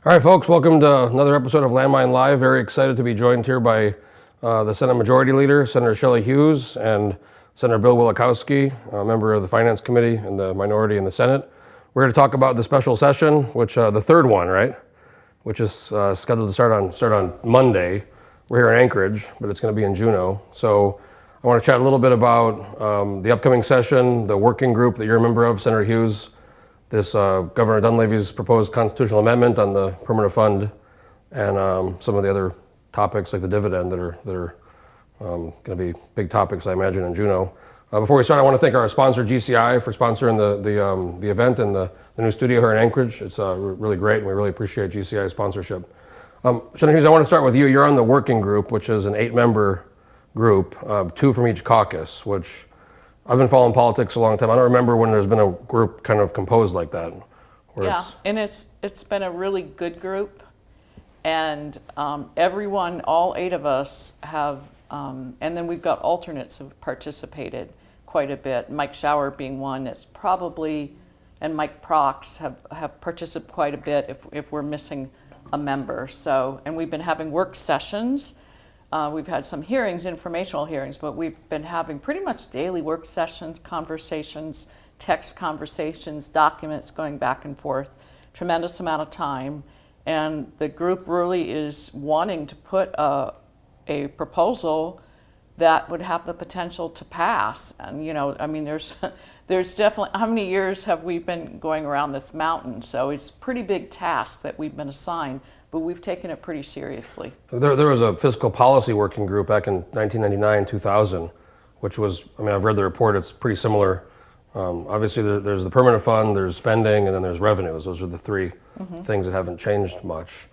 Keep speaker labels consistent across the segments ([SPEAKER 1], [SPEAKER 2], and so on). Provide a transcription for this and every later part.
[SPEAKER 1] All right, folks, welcome to another episode of Landmine Live. Very excited to be joined here by the Senate Majority Leader, Senator Shelley Hughes, and Senator Bill Wielechowski, a member of the Finance Committee and the minority in the Senate. We're here to talk about the special session, which the third one, right? Which is scheduled to start on Monday. We're here in Anchorage, but it's going to be in Juneau. So I want to chat a little bit about the upcoming session, the working group that you're a member of, Senator Hughes, this Governor Dunleavy's proposed constitutional amendment on the permanent fund, and some of the other topics like the dividend that are going to be big topics, I imagine, in Juneau. Before we start, I want to thank our sponsor GCI for sponsoring the event and the new studio here in Anchorage. It's really great, and we really appreciate GCI's sponsorship. Senator Hughes, I want to start with you. You're on the working group, which is an 8-member group, 2 from each caucus, which I've been following politics a long time. I don't remember when there's been a group kind of composed like that.
[SPEAKER 2] Yeah, and it's been a really good group, and everyone, all 8 of us have, and then we've got alternates who've participated quite a bit. Mike Schauer being one that's probably, and Mike Prox have participated quite a bit if we're missing a member. So, and we've been having work sessions. We've had some hearings, informational hearings, but we've been having pretty much daily work sessions, conversations, text conversations, documents going back and forth, tremendous amount of time. And the group really is wanting to put a proposal that would have the potential to pass. And, I mean, there's definitely, how many years have we been going around this mountain? So it's a pretty big task that we've been assigned, but we've taken it pretty seriously.
[SPEAKER 1] There was a fiscal policy working group back in 1999, 2000, which was, I mean, I've read the report, it's pretty similar. Obviously, there's the permanent fund, there's spending, and then there's revenues. Those are the 3 things that haven't changed much.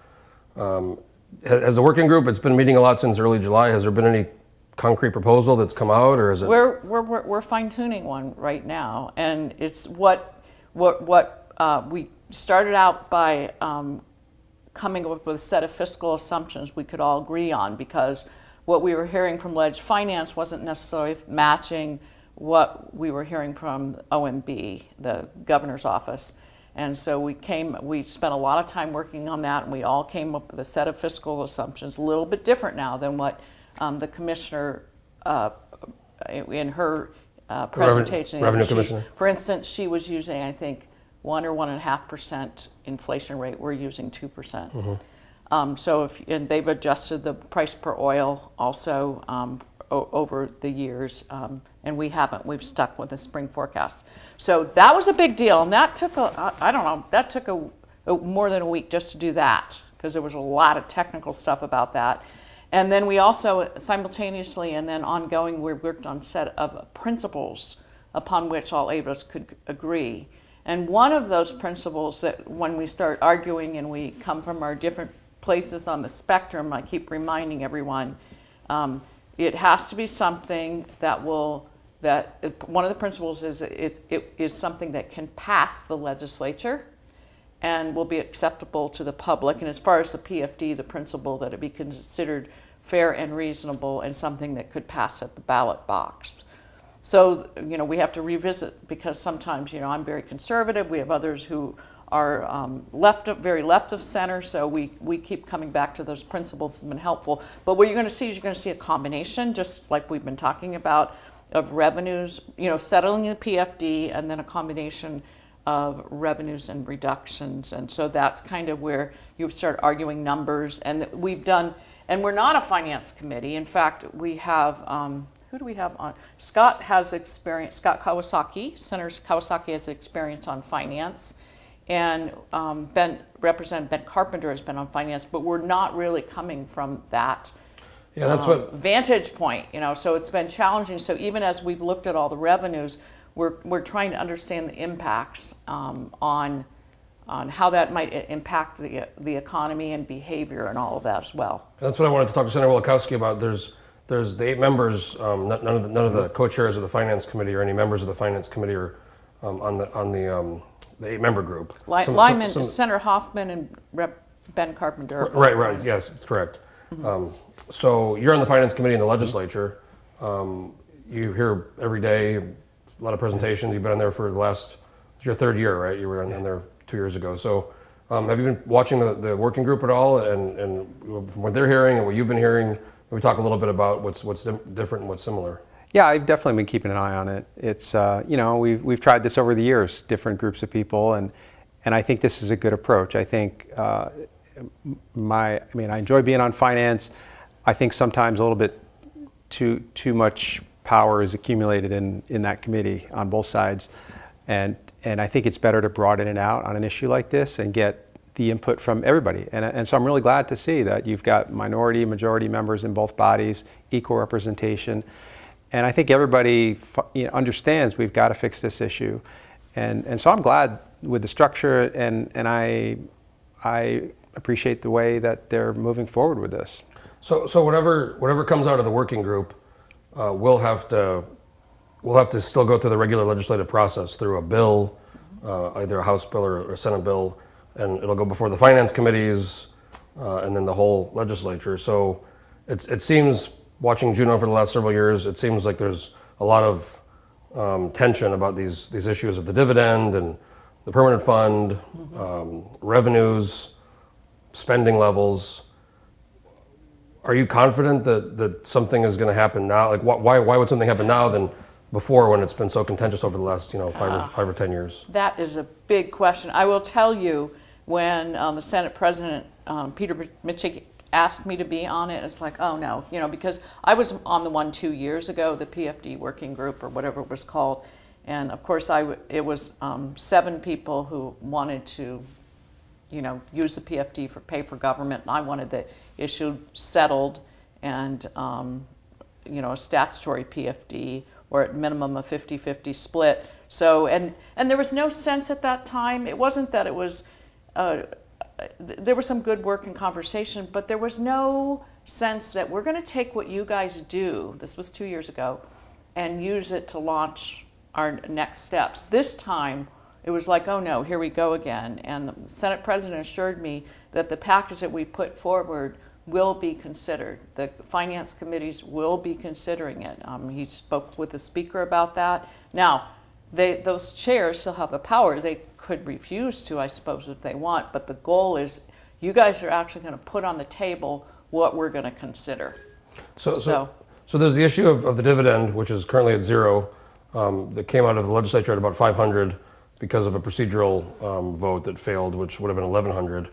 [SPEAKER 1] As a working group, it's been meeting a lot since early July. Has there been any concrete proposal that's come out, or is it?
[SPEAKER 2] We're fine-tuning one right now, and it's what we started out by coming up with a set of fiscal assumptions we could all agree on, because what we were hearing from Ledge Finance wasn't necessarily matching what we were hearing from OMB, the governor's office. And so we spent a lot of time working on that, and we all came up with a set of fiscal assumptions, a little bit different now than what the commissioner in her presentation.
[SPEAKER 1] Revenue commissioner.
[SPEAKER 2] For instance, she was using, I think, 1 or 1.5% inflation rate. We're using 2%. So and they've adjusted the price per oil also over the years, and we haven't. We've stuck with the spring forecast. So that was a big deal, and that took that took more than a week just to do that, because there was a lot of technical stuff about that. And then we also simultaneously and then ongoing, we worked on a set of principles upon which all 8 of us could agree. And one of those principles that when we start arguing and we come from our different places on the spectrum, I keep reminding everyone, it has to be something one of the principles is it is something that can pass the legislature and will be acceptable to the public. And as far as the PFD, the principle that it be considered fair and reasonable and something that could pass at the ballot box. So, we have to revisit, because sometimes, I'm very conservative. We have others who are very left of center. So we keep coming back to those principles. It's been helpful. But what you're going to see is you're going to see a combination, just like we've been talking about, of revenues, settling the PFD, and then a combination of revenues and reductions. And so that's kind of where you start arguing numbers. And we've done, and we're not a finance committee. In fact, we have, who do we have on? Scott has experience, Scott Kawasaki, Senator Kawasaki has experience on finance. And Representative Ben Carpenter has been on finance, but we're not really coming from that vantage point, so it's been challenging. So even as we've looked at all the revenues, we're trying to understand the impacts on how that might impact the economy and behavior and all of that as well.
[SPEAKER 1] That's what I wanted to talk to Senator Wielechowski about. There's the 8 members, none of the co-chairs of the Finance Committee or any members of the Finance Committee are on the 8-member group.
[SPEAKER 2] Lyman, Senator Hoffman and Rep. Ben Carpenter.
[SPEAKER 1] Right, yes, correct. So you're on the Finance Committee in the legislature. You hear every day a lot of presentations. You've been on there for your 3rd year, right? You were on there 2 years ago. So Have you been watching the working group at all? And from what they're hearing and what you've been hearing, we talk a little bit about what's different and what's similar.
[SPEAKER 3] Yeah, I've definitely been keeping an eye on it. It's we've tried this over the years, different groups of people, and I think this is a good approach. I think I enjoy being on finance. I think sometimes a little bit too much power is accumulated in that committee on both sides, and I think it's better to broaden it out on an issue like this and get the input from everybody. And so I'm really glad to see that you've got minority, majority members in both bodies, equal representation. And I think everybody understands we've got to fix this issue. And so I'm glad with the structure, and I appreciate the way that they're moving forward with this.
[SPEAKER 1] So whatever comes out of the working group, we'll have to still go through the regular legislative process through a bill, either a House bill or a Senate bill, and it'll go before the finance committees and then the whole legislature. So it seems, watching Juneau for the last several years, it seems like there's a lot of tension about these issues of the dividend and the permanent fund, revenues, spending levels. Are you confident that something is going to happen now? Like, why would something happen now than before, when it's been so contentious over the last 5 or 10 years?
[SPEAKER 2] That is a big question. I will tell you, when the Senate President Peter Mitchell asked me to be on it, it's like, oh no, because I was on the one 2 years ago, the PFD working group or whatever it was called, and of course it was 7 people who wanted to use the PFD for pay for government, and I wanted the issue settled and a statutory PFD, or at minimum a 50-50 split. So and there was no sense at that time. It wasn't that it was there was some good work and conversation, but there was no sense that we're going to take what you guys do, this was 2 years ago, and use it to launch our next steps. This time, it was like, oh no, here we go again. And the Senate President assured me that the package that we put forward will be considered. The finance committees will be considering it. He spoke with the Speaker about that. Now, those chairs still have the power. They could refuse to, I suppose, if they want, but the goal is you guys are actually going to put on the table what we're going to consider.
[SPEAKER 1] So there's the issue of the dividend, which is currently at 0, that came out of the legislature at about 500 because of a procedural vote that failed, which would have been 1,100.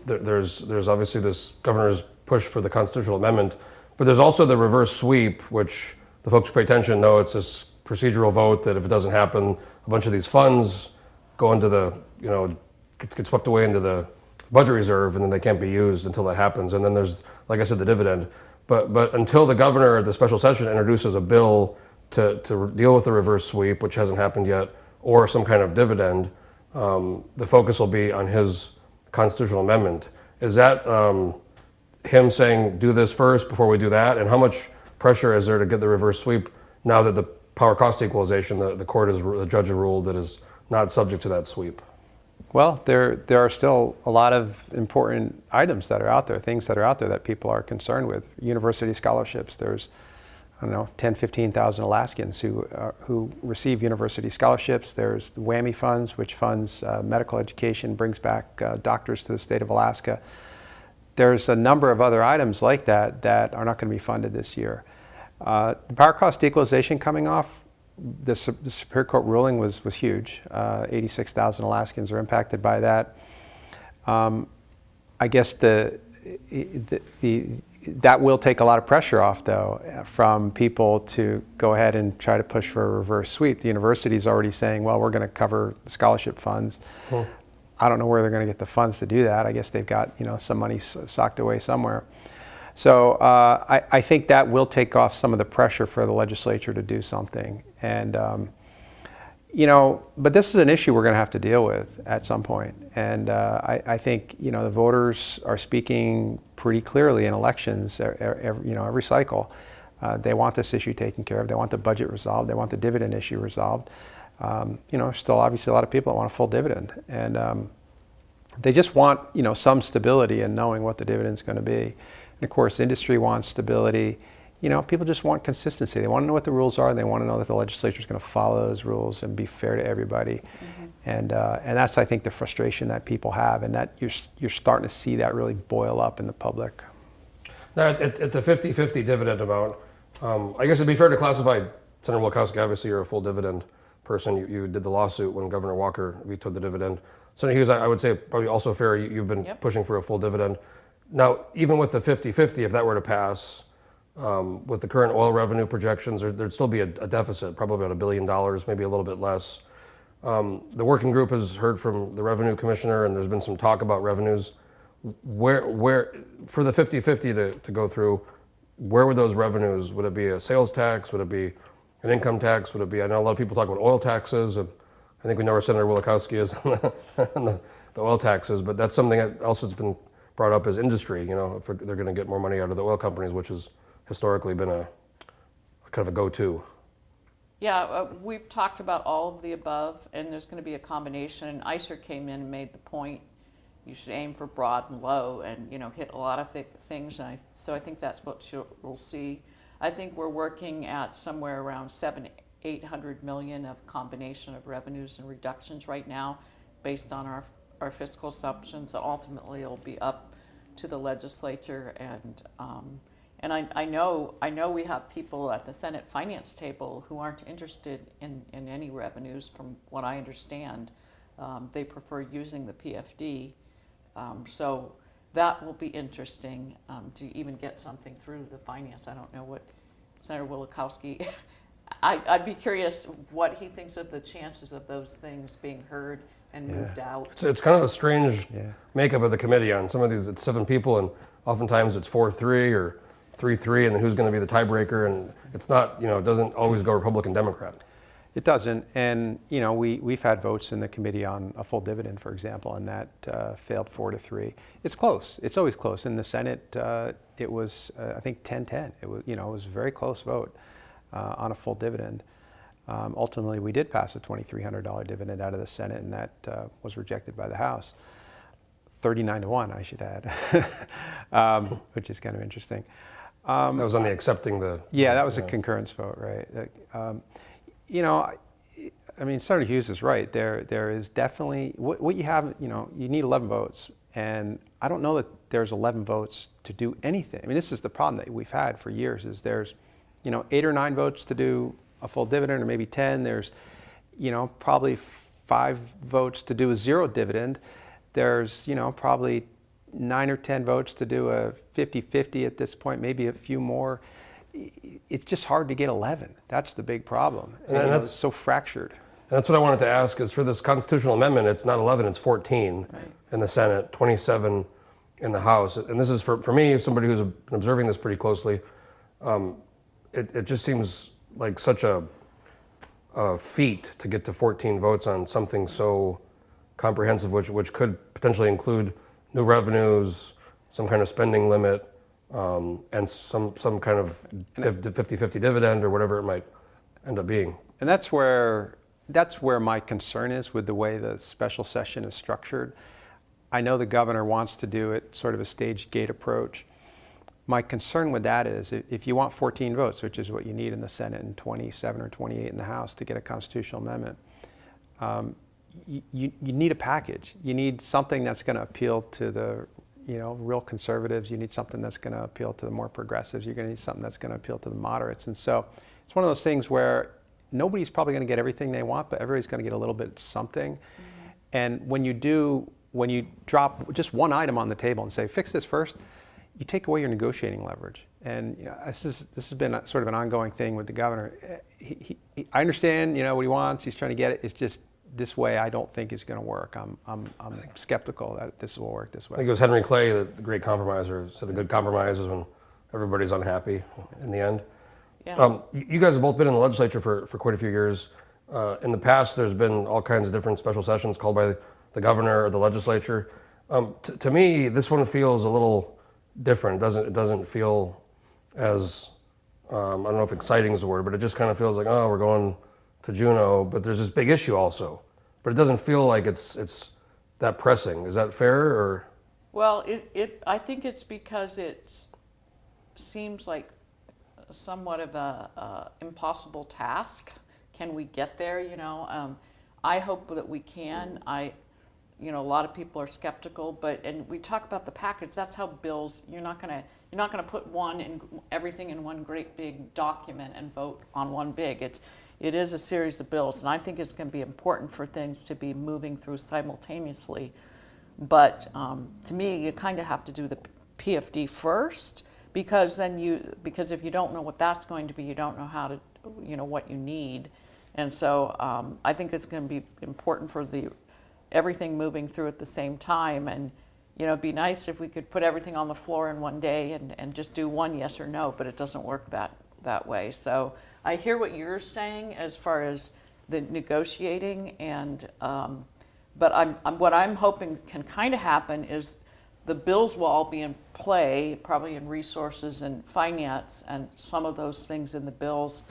[SPEAKER 1] There's obviously this governor's push for the constitutional amendment, but there's also the reverse sweep, which the folks who pay attention know it's this procedural vote that if it doesn't happen, a bunch of these funds go into get swept away into the budget reserve, and then they can't be used until that happens. And then there's, like I said, the dividend. But until the governor at the special session introduces a bill to deal with the reverse sweep, which hasn't happened yet, or some kind of dividend, the focus will be on his constitutional amendment. Is that him saying, do this first before we do that? And how much pressure is there to get the reverse sweep now that the power cost equalization, the judge has ruled that is not subject to that sweep?
[SPEAKER 3] Well, there are still a lot of important items that are out there, things that are out there that people are concerned with. University scholarships, there's 10, 15,000 Alaskans who receive university scholarships. There's the WWAMI funds, which funds medical education, brings back doctors to the state of Alaska. There's a number of other items like that that are not going to be funded this year. The power cost equalization coming off, the Superior Court ruling was huge. 86,000 Alaskans are impacted by that. I guess that will take a lot of pressure off, though, from people to go ahead and try to push for a reverse sweep. The university's already saying, well, we're going to cover the scholarship funds. Cool. I don't know where they're going to get the funds to do that. I guess they've got some money socked away somewhere. So I think that will take off some of the pressure for the legislature to do something. And but this is an issue we're going to have to deal with at some point. And I think the voters are speaking pretty clearly in elections every cycle. They want this issue taken care of. They want the budget resolved. They want the dividend issue resolved. Still obviously a lot of people that want a full dividend, and they just want some stability in knowing what the dividend's going to be. And of course, industry wants stability. People just want consistency. They want to know what the rules are. And they want to know that the legislature is going to follow those rules and be fair to everybody. Mm-hmm. And that's, I think, the frustration that people have, and that you're starting to see that really boil up in the public.
[SPEAKER 1] Now, at the 50-50 dividend amount, I guess it'd be fair to classify Senator Wielechowski, obviously you're a full dividend person. You did the lawsuit when Governor Walker vetoed the dividend. Senator Hughes, I would say probably also fair, you've been pushing for a full dividend. Now, even with the 50-50, if that were to pass, with the current oil revenue projections, there'd still be a deficit, probably about $1 billion, maybe a little bit less. The working group has heard from the revenue commissioner, and there's been some talk about revenues. Where for the 50-50 to go through, where would those revenues? Would it be a sales tax? Would it be an income tax? Would it be? I know a lot of people talk about oil taxes, and I think we know where Senator Wielechowski is on the oil taxes. But that's something else that's been brought up as industry. You know, if they're going to get more money out of the oil companies, which has historically been a kind of a go-to.
[SPEAKER 2] Yeah, we've talked about all of the above, and there's going to be a combination. And ICER came in and made the point you should aim for broad and low, and hit a lot of things. And so I think that's what we'll see. I think we're working at somewhere around $700-800 million of combination of revenues and reductions right now, based on our fiscal assumptions. That ultimately will be up to the legislature, and I know we have people at the Senate finance table who aren't interested in any revenues. From what I understand, they prefer using the PFD. So that will be interesting to even get something through the finance. I don't know what Senator Wielechowski, I'd be curious what he thinks of the chances of those things being heard and moved out.
[SPEAKER 1] It's kind of a strange makeup of the committee. On some of these, it's 7 people, and oftentimes it's 4-3 or 3-3, and then who's going to be the tiebreaker? And it's not, it doesn't always go Republican Democrat.
[SPEAKER 3] It doesn't, and we've had votes in the committee on a full dividend, for example, and that failed 4-3. It's close. It's always close. In the Senate, it was I think 10-10. It was it was a very close vote on a full dividend. Ultimately, we did pass a $2,300 dividend out of the Senate, and that was rejected by the House. 39-1, I should add, which is kind of interesting.
[SPEAKER 1] That was on the accepting the.
[SPEAKER 3] Yeah, that was a concurrence vote, right? I mean, Senator Hughes is right. There is definitely what you have. You need 11 votes, and I don't know that there's 11 votes to do anything. I mean, this is the problem that we've had for years. Is there's, 8 or 9 votes to do a full dividend, or maybe 10. There's, probably 5 votes to do a 0 dividend. There's, probably 9 or 10 votes to do a 50-50 at this point, maybe a few more. It's just hard to get 11. That's the big problem. And that's it's so fractured.
[SPEAKER 1] And that's what I wanted to ask, is for this constitutional amendment, it's not 11, it's 14 in the Senate, 27 in the House. And this is, for me, somebody who's been observing this pretty closely, it just seems like such a feat to get to 14 votes on something so comprehensive, which could potentially include new revenues, some kind of spending limit, and some kind of 50-50 dividend or whatever it might end up being.
[SPEAKER 3] And that's where my concern is with the way the special session is structured. I know the governor wants to do it sort of a staged gate approach. My concern with that is if you want 14 votes, which is what you need in the Senate and 27 or 28 in the House to get a constitutional amendment, you need a package. You need something that's going to appeal to the real conservatives. You need something that's going to appeal to the more progressives. You're going to need something that's going to appeal to the moderates. And so it's one of those things where nobody's probably going to get everything they want, but everybody's going to get a little bit something. Mm-hmm. And when you drop just one item on the table and say, fix this first, you take away your negotiating leverage. And this has been sort of an ongoing thing with the governor. I understand what he wants. He's trying to get it. It's just this way I don't think is going to work. I'm skeptical that this will work this way.
[SPEAKER 1] I think it was Henry Clay, the great compromiser, said a good compromise is when everybody's unhappy in the end. Yeah. You guys have both been in the legislature for quite a few years. In the past, there's been all kinds of different special sessions called by the governor or the legislature. To me, this one feels a little different. It doesn't feel as, I don't know if exciting is the word, but it just kind of feels like, oh, we're going to Juneau, but there's this big issue also. But it doesn't feel like it's that pressing. Is that fair, or?
[SPEAKER 2] Well, I think it's because it seems like somewhat of a impossible task. Can we get there? I hope that we can. A lot of people are skeptical, and we talk about the package. That's how bills. You're not gonna put everything in one great big document and vote on one big. It is a series of bills, and I think it's going to be important for things to be moving through simultaneously. But to me, you kind of have to do the PFD first, because if you don't know what that's going to be, you don't know how to, what you need. And so I think it's going to be important for everything moving through at the same time. And it'd be nice if we could put everything on the floor in one day and just do one yes or no, but it doesn't work that way. So I hear what you're saying as far as the negotiating, but what I'm hoping can kind of happen is the bills will all be in play, probably in resources and finance, and some of those things in the bills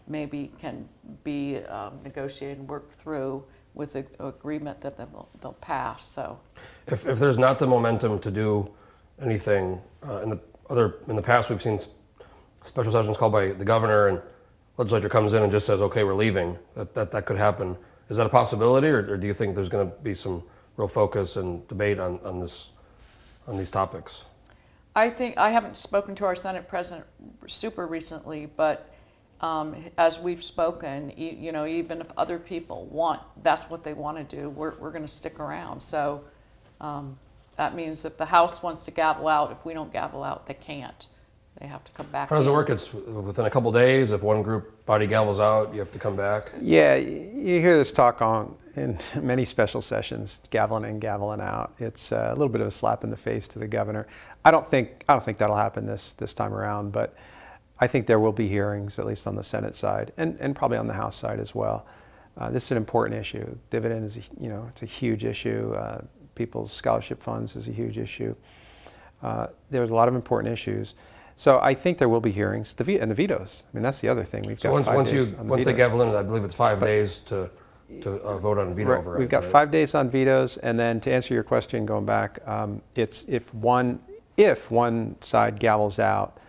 [SPEAKER 2] maybe can be negotiated and worked through with the agreement that they'll pass. So,
[SPEAKER 1] if there's not the momentum to do anything in the past, we've seen special sessions called by the governor, and legislature comes in and just says, "Okay, we're leaving." That could happen. Is that a possibility, or do you think there's going to be some real focus and debate on these topics?
[SPEAKER 2] I think I haven't spoken to our Senate President super recently, but as we've spoken, even if other people that's what they want to do, we're going to stick around. So that means if the House wants to gavel out, if we don't gavel out, they can't. They have to come back.
[SPEAKER 1] How does it work? It's within a couple days. If one group body gavels out, you have to come back.
[SPEAKER 3] Yeah, you hear this talk in many special sessions, gaveling in, gaveling out. It's a little bit of a slap in the face to the governor. I don't think that'll happen this time around, but I think there will be hearings, at least on the Senate side, and probably on the House side as well. This is an important issue. Dividend is, it's a huge issue. People's scholarship funds is a huge issue. There's a lot of important issues. So I think there will be hearings, and the vetoes. I mean, that's the other thing. We've got 5 days on the
[SPEAKER 1] once they
[SPEAKER 3] vetoes.
[SPEAKER 1] gavel in, I believe it's 5 days to vote on veto
[SPEAKER 3] Right.
[SPEAKER 1] override.
[SPEAKER 3] We've got
[SPEAKER 1] right?
[SPEAKER 3] 5 days on vetoes, and then to answer your question, going back, it's if one side gavels out,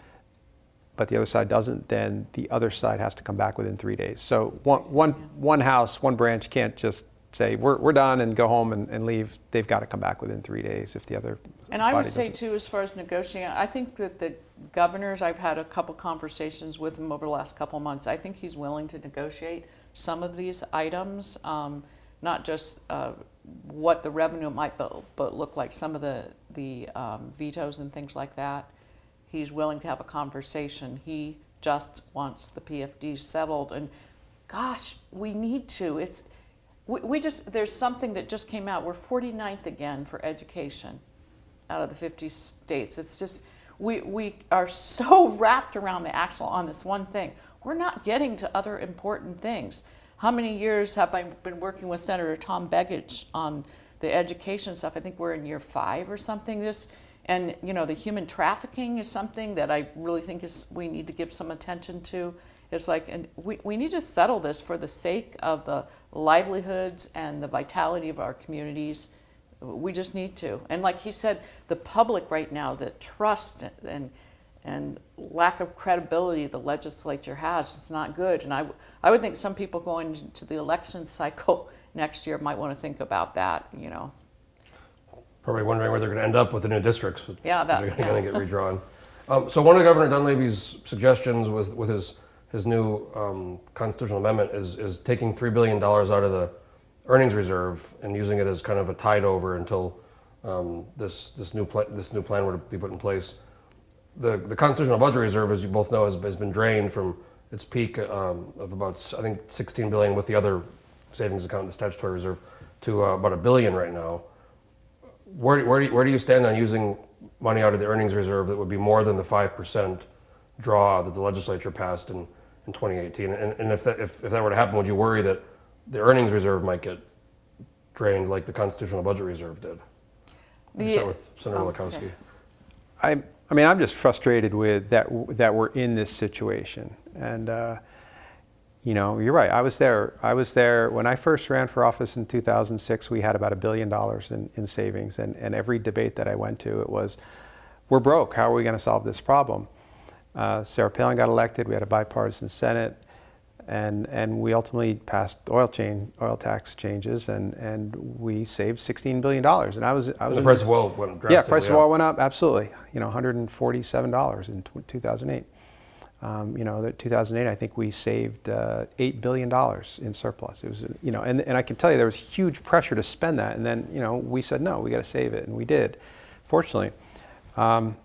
[SPEAKER 3] but the other side doesn't, then the other side has to come back within 3 days. So one house, one branch can't just say we're done and go home and leave. They've got to come back within 3 days if the other.
[SPEAKER 2] And I would
[SPEAKER 3] body
[SPEAKER 2] say
[SPEAKER 3] doesn't.
[SPEAKER 2] too, as far as negotiating, I think that the governors, I've had a couple conversations with him over the last couple months. I think he's willing to negotiate some of these items, not just what the revenue might but look like, some of the vetoes and things like that. He's willing to have a conversation. He just wants the PFD settled, and gosh, we need to. There's something that just came out. We're 49th again for education out of the 50 states. It's just, we are so wrapped around the axle on this one thing. We're not getting to other important things. How many years have I been working with Senator Tom Begich on the education stuff? I think we're in year 5 or something. And the human trafficking is something that I really think we need to give some attention to. It's like, and we need to settle this for the sake of the livelihoods and the vitality of our communities. We just need to. And like he said, the public right now, the trust and lack of credibility the legislature has, it's not good. And I would think some people going into the election cycle next year might want to think about that,
[SPEAKER 1] Probably wondering where they're going to end up with the new districts.
[SPEAKER 2] Yeah,
[SPEAKER 1] they're going to get redrawn. So one of Governor Dunleavy's suggestions with his new constitutional amendment is taking $3 billion out of the earnings reserve and using it as kind of a tide over until this new plan were to be put in place. The constitutional budget reserve, as you both know, has been drained from its peak of about, I think, $16 billion with the other savings account, the statutory reserve, to about $1 billion right now. Where do you stand on using money out of the earnings reserve that would be more than the 5% draw that the legislature passed in 2018? And if that were to happen, would you worry that the earnings reserve might get drained like the constitutional budget reserve did? Start with Senator Wielechowski.
[SPEAKER 3] Okay. I mean, I'm just frustrated with that we're in this situation. And, you're right. I was there when I first ran for office in 2006. We had about $1 billion in savings. And every debate that I went to, it was, we're broke. How are we going to solve this problem? Sarah Palin got elected. We had a bipartisan Senate. And we ultimately passed oil tax changes, and we saved $16 billion. And I was
[SPEAKER 1] The price of oil went drastically
[SPEAKER 3] yeah, price of
[SPEAKER 1] up.
[SPEAKER 3] oil went up, absolutely. $147 in 2008. That 2008, I think we saved $8 billion in surplus. It was, and I can tell you there was huge pressure to spend that. And then, we said, no, we got to save it. And we did, fortunately. I'm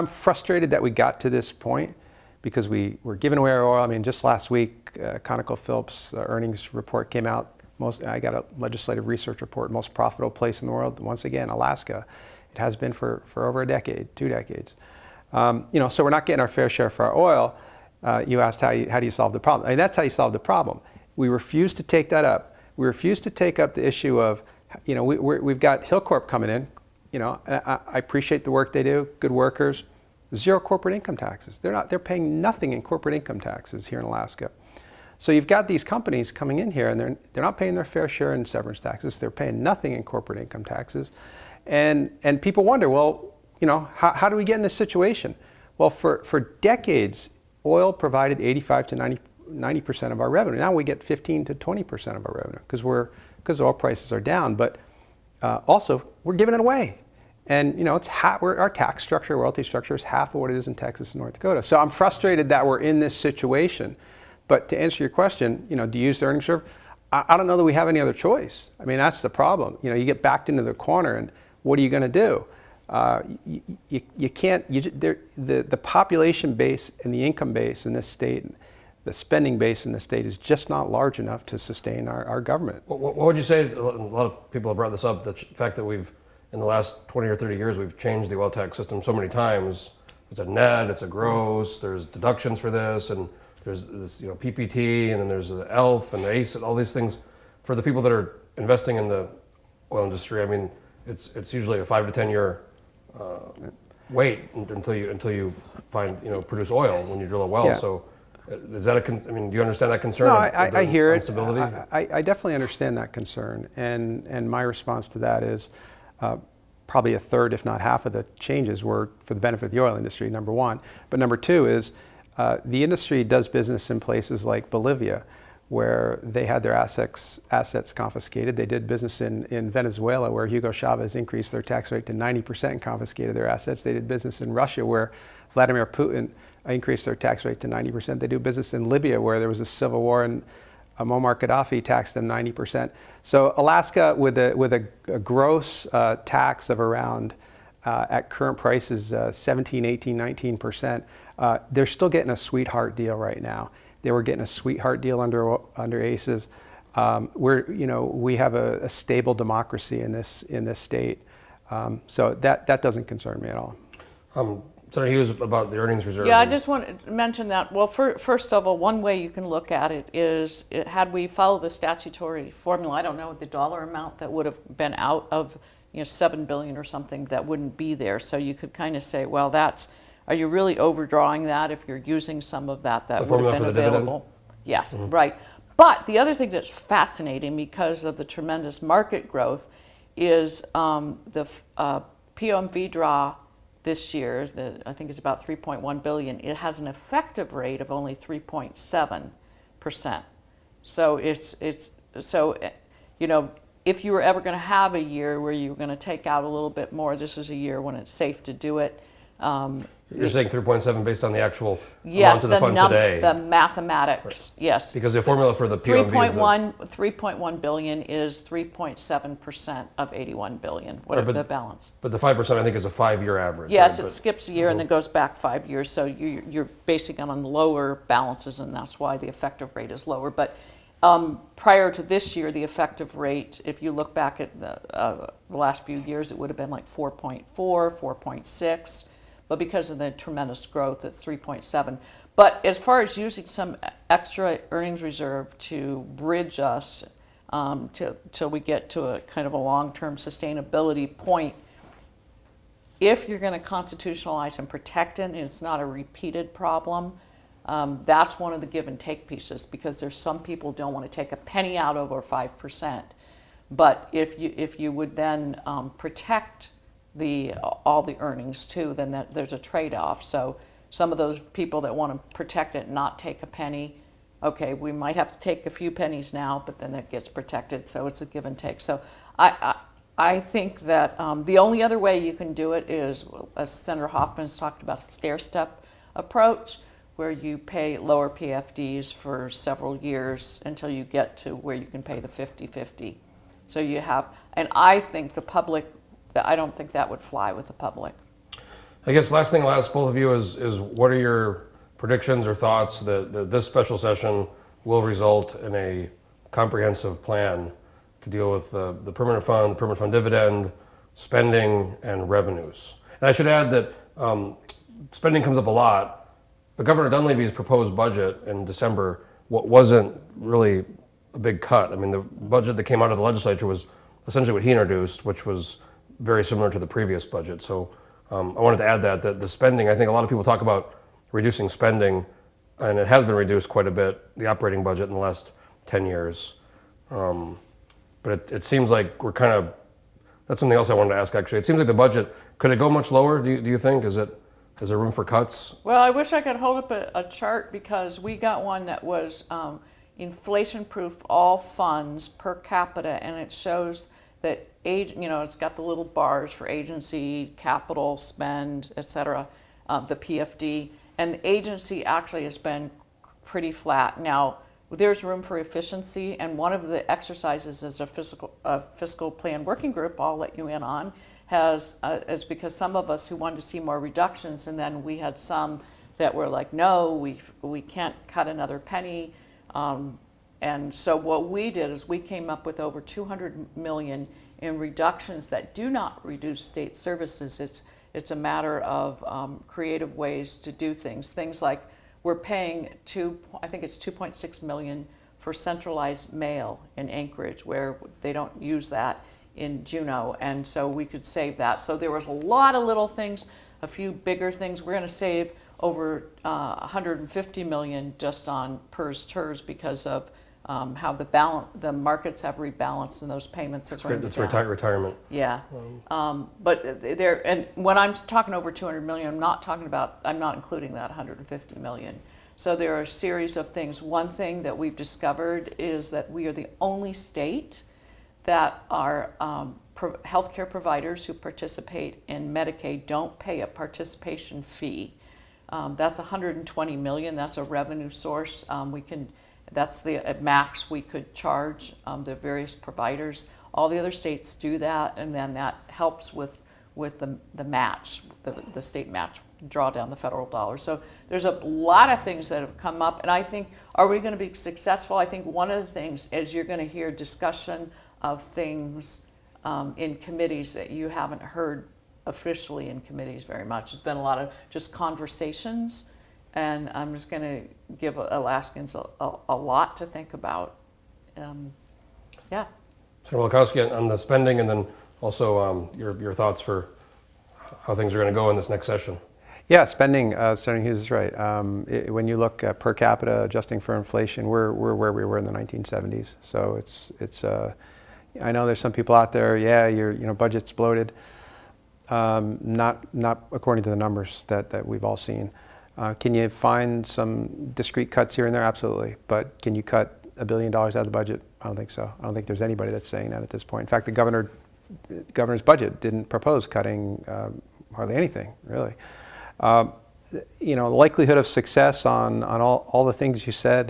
[SPEAKER 3] frustrated that we got to this point because we were giving away our oil. Just last week, ConocoPhillips earnings report came out. I got a legislative research report, most profitable place in the world. Once again, Alaska. It has been for over a decade, 2 decades. So we're not getting our fair share for our oil. You asked how do you solve the problem? That's how you solve the problem. We refuse to take that up. We refuse to take up the issue of, we've got Hillcorp coming in. I appreciate the work they do, good workers. 0 corporate income taxes. They're paying nothing in corporate income taxes here in Alaska. So you've got these companies coming in here, and they're not paying their fair share in severance taxes. They're paying nothing in corporate income taxes, and people wonder, well, how do we get in this situation? Well, for decades, oil provided 85 to 90% of our revenue. Now we get 15 to 20% of our revenue because oil prices are down. But also, we're giving it away. And it's our tax structure, royalty structure is half of what it is in Texas and North Dakota. So I'm frustrated that we're in this situation. But to answer your question, do you use the earnings reserve? I don't know that we have any other choice. That's the problem. You get backed into the corner, and what are you going to do? You can't. The population base and the income base in this state, the spending base in the state is just not large enough to sustain our government.
[SPEAKER 1] What would you say? A lot of people have brought this up. The fact that in the last 20 or 30 years, we've changed the oil tax system so many times. It's a net, it's a gross, there's deductions for this, and there's this, PPT, and then there's the ELF and the ACE, and all these things. For the people that are investing in the oil industry, it's usually a 5 to 10 year wait until you find, produce oil when you drill a well.
[SPEAKER 3] Yeah.
[SPEAKER 1] So is that do you understand that concern?
[SPEAKER 3] No, I hear it.
[SPEAKER 1] Instability?
[SPEAKER 3] I definitely understand that concern, and my response to that is probably a third, if not half of the changes were for the benefit of the oil industry, number one. But number two is the industry does business in places like Bolivia, where they had their assets confiscated. They did business in Venezuela, where Hugo Chavez increased their tax rate to 90% and confiscated their assets. They did business in Russia, where Vladimir Putin increased their tax rate to 90%. They do business in Libya, where there was a civil war and Muammar Gaddafi taxed them 90%. So Alaska, with a gross tax of around, at current prices, 17, 18, 19%, they're still getting a sweetheart deal right now. They were getting a sweetheart deal under ACES. We have a stable democracy in this state, so that doesn't concern me at all.
[SPEAKER 1] Senator Hughes, about the earnings reserve.
[SPEAKER 2] Yeah, I just want to mention that. Well, first of all, one way you can look at it is, had we followed the statutory formula, I don't know the dollar amount that would have been out of $7 billion or something that wouldn't be there. So you could kind of say, well, are you really overdrawing that if you're using some of that would have been available? Yes, mm-hmm. Right. But the other thing that's fascinating because of the tremendous market growth is the POMV draw this year, I think it's about $3.1 billion. It has an effective rate of only 3.7%. So if you were ever going to have a year where you were going to take out a little bit more, this is a year when it's safe to do it.
[SPEAKER 1] You're saying 3.7 based on the actual amount of the fund today?
[SPEAKER 2] The mathematics, right. Yes.
[SPEAKER 1] Because the formula for the POMV is
[SPEAKER 2] 3.1 billion is 3.7% of 81 billion, whatever the balance.
[SPEAKER 1] But the 5% I think is a 5-year average.
[SPEAKER 2] Yes, right? It skips a year and then goes back 5 years, so you're basing it on lower balances, and that's why the effective rate is lower. But prior to this year, the effective rate, if you look back at the last few years, it would have been like 4.4, 4.6. But because of the tremendous growth, it's 3.7. But as far as using some extra earnings reserve to bridge us till we get to a kind of a long-term sustainability point, if you're going to constitutionalize and protect it, and it's not a repeated problem, that's one of the give and take pieces, because there's some people don't want to take a penny out over 5%. But if you would then protect all the earnings too, then there's a trade-off. So some of those people that want to protect it, not take a penny, okay, we might have to take a few pennies now, but then that gets protected, so it's a give and take. So I think that the only other way you can do it is, as Senator Hoffman's talked about, a stair-step approach, where you pay lower PFDs for several years until you get to where you can pay the 50/50. So you have, and I think the public, I don't think that would fly with the public.
[SPEAKER 1] I guess last thing I'll ask both of you is what are your predictions or thoughts that this special session will result in a comprehensive plan to deal with the permanent fund dividend, spending, and revenues? And I should add that spending comes up a lot, but Governor Dunleavy's proposed budget in December wasn't really a big cut. I mean, the budget that came out of the legislature was essentially what he introduced, which was very similar to the previous budget. So I wanted to add that the spending, I think a lot of people talk about reducing spending, and it has been reduced quite a bit, the operating budget in the last 10 years. But it seems like we're kind of, that's something else I wanted to ask actually. It seems like the budget, could it go much lower, do you think? Is there room for cuts?
[SPEAKER 2] Well, I wish I could hold up a chart, because we got one that was inflation-proof all funds per capita, and it shows that it's got the little bars for agency, capital, spend, et cetera, the PFD, and the agency actually has been pretty flat. Now, there's room for efficiency, and one of the exercises as a fiscal plan working group, I'll let you in on, is because some of us who wanted to see more reductions, and then we had some that were like, no, we can't cut another penny. And so what we did is we came up with over 200 million in reductions that do not reduce state services. It's a matter of creative ways to do things. Things like we're paying I think it's 2.6 million for centralized mail in Anchorage, where they don't use that in Juneau, and so we could save that. So there was a lot of little things, a few bigger things. We're going to save over 150 million just on PERS-TERS because of how the markets have rebalanced, and those payments are going
[SPEAKER 1] That's
[SPEAKER 2] down.
[SPEAKER 1] retirement.
[SPEAKER 2] Yeah, but there, and when I'm talking over 200 million, I'm not including that 150 million. So there are a series of things. One thing that we've discovered is that we are the only state that our healthcare providers who participate in Medicaid don't pay a participation fee. That's 120 million. That's a revenue source. That's the max we could charge the various providers. All the other states do that, and then that helps with the match, the state match, draw down the federal dollars. So there's a lot of things that have come up, and I think, are we going to be successful? I think one of the things is you're going to hear discussion of things in committees that you haven't heard officially in committees very much. It's been a lot of just conversations, and I'm just going to give Alaskans a lot to think about. Yeah.
[SPEAKER 1] Senator Wielechowski, on the spending, and then also your thoughts for how things are going to go in this next session.
[SPEAKER 3] Yeah, spending, Senator Hughes is right. When you look at per capita, adjusting for inflation, we're where we were in the 1970s. So it's I know there's some people out there, yeah, your budget's bloated. Not according to the numbers that we've all seen. Can you find some discrete cuts here and there? Absolutely. But can you cut $1 billion out of the budget? I don't think so. I don't think there's anybody that's saying that at this point. In fact, the governor's budget didn't propose cutting hardly anything, really. The likelihood of success on all the things you said,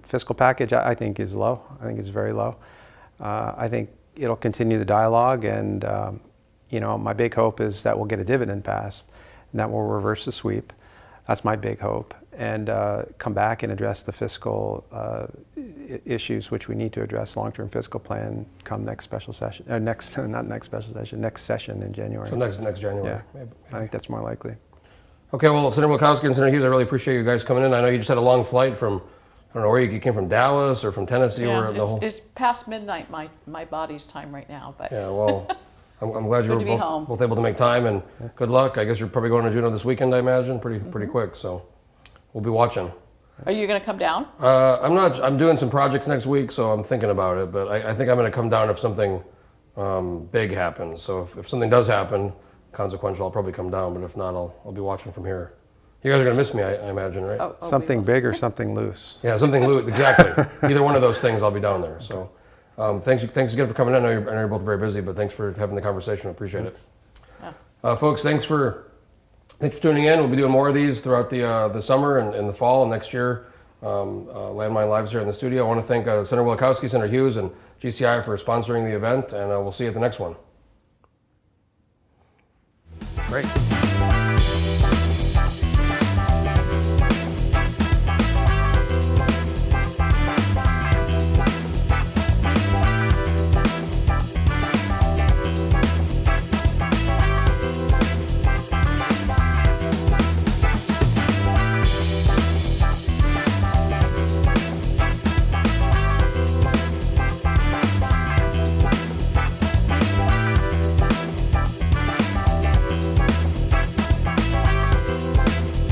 [SPEAKER 3] fiscal package, I think is low. I think it's very low. I think it'll continue the dialogue, and my big hope is that we'll get a dividend passed, and that will reverse the sweep. That's my big hope, and come back and address the fiscal issues which we need to address. Long-term fiscal plan come next special session, next session in January.
[SPEAKER 1] So next January.
[SPEAKER 3] Yeah,
[SPEAKER 1] maybe.
[SPEAKER 3] I think that's more likely.
[SPEAKER 1] Okay, well, Senator Wielechowski and Senator Hughes, I really appreciate you guys coming in. I know you just had a long flight from, I don't know where you came from, Dallas or from Tennessee.
[SPEAKER 2] Yeah, it's past midnight my body's time right now, but
[SPEAKER 1] yeah, well, I'm glad you were both able to make time, and good luck. I guess you're probably going to Juneau this weekend, I imagine, pretty quick. So we'll be watching.
[SPEAKER 2] Are you going to come down?
[SPEAKER 1] I'm not. I'm doing some projects next week, so I'm thinking about it. But I think I'm going to come down if something big happens. So if something does happen, consequential, I'll probably come down. But if not, I'll be watching from here. You guys are going to miss me, I imagine, right?
[SPEAKER 2] Oh, we
[SPEAKER 3] Something
[SPEAKER 2] will.
[SPEAKER 3] big or something loose.
[SPEAKER 1] Yeah, something loot, exactly. Either one of those things, I'll be down there. So thanks again for coming in. I know you're both very busy, but thanks for having the conversation. I appreciate it. Folks, thanks for tuning in. We'll be doing more of these throughout the summer and the fall and next year. Landmine Live's here in the studio. I want to thank Senator Wielechowski, Senator Hughes, and GCI for sponsoring the event, and we'll see you at the next one.
[SPEAKER 3] Great.